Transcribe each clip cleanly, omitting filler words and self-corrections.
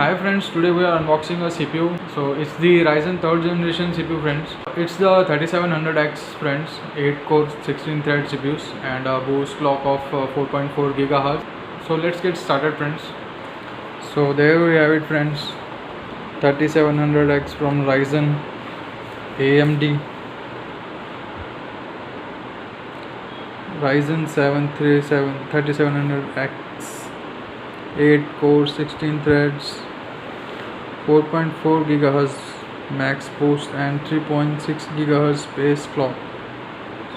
Hi friends, today we are unboxing a CPU. So it's the Ryzen 3rd generation CPU friends. It's the 3700X friends, 8 core 16 thread CPUs and a boost clock of 4.4 GHz. So let's get started friends. So there we have it friends, 3700X from Ryzen, AMD, Ryzen 7 3700X, 8 core 16 threads, 4.4 GHz max boost and 3.6 GHz base clock.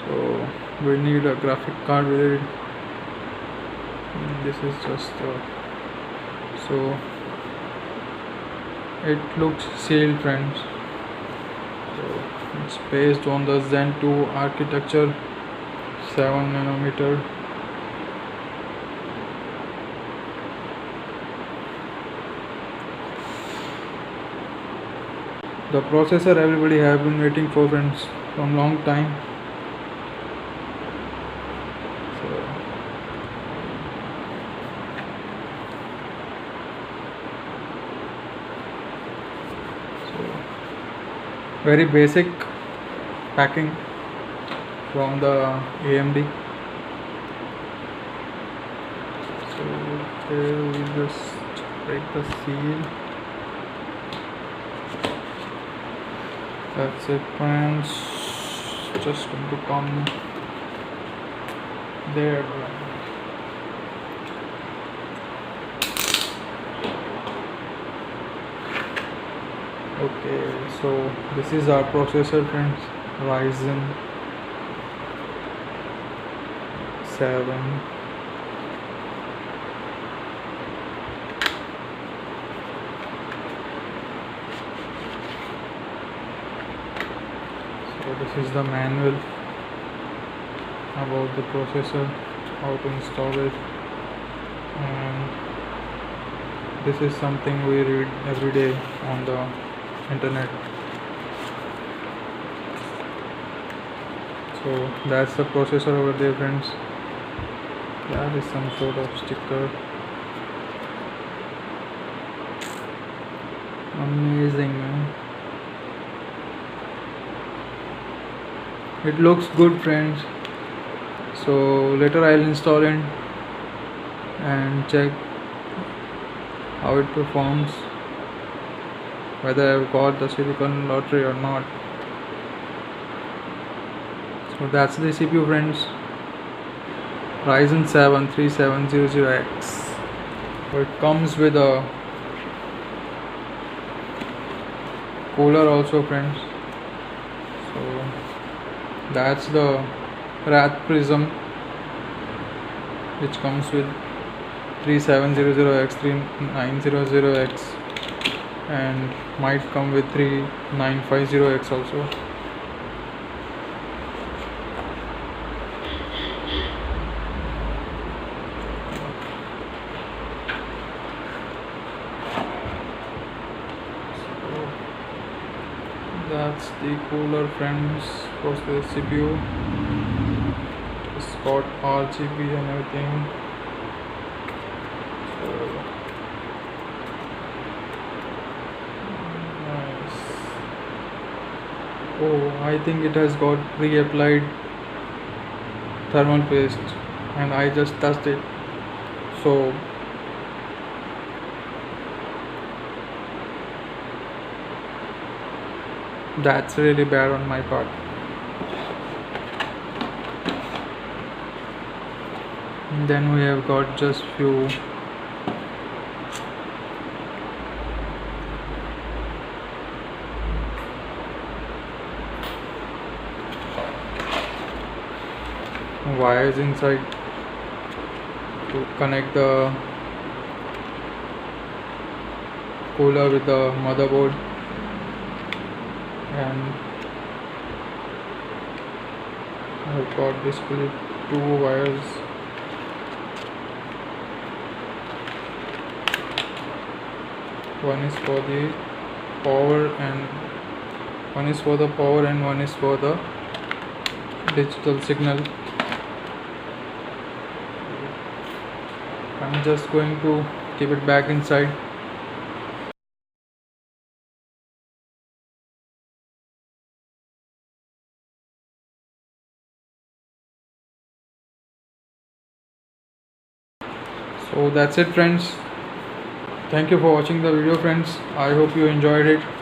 So we need a graphic card with it. This is just so it looks sealed friends. So it's based on the Zen 2 architecture, 7nm. The processor everybody have been waiting for friends from long time. So very basic packing from the AMD. So here we just break the seal. That's it friends, just going to come there. Okay, so this is our processor friends, Ryzen 7. So this is the manual about the processor, how to install it, and this is something we read every day on the internet. So that's the processor over there friends. That is some sort of sticker. Amazing man. It looks good friends. So later I'll install it and check how it performs, whether I've got the silicon lottery or not. So that's the CPU friends, Ryzen 7 3700X. So it comes with a cooler also friends. So that's the Wrath Prism which comes with 3700X, 3900X, and might come with 3950X also. That's the cooler friends for the CPU. It's got RGB and everything. So nice. Oh, I think it has got pre-applied thermal paste and I just touched it. So that's really bad on my part. And then we have got just few wires inside to connect the cooler with the motherboard. And I've got basically two wires. One is for the power and one is for the digital signal. I'm just going to keep it back inside. So that's it friends. Thank you for watching the video friends. I hope you enjoyed it.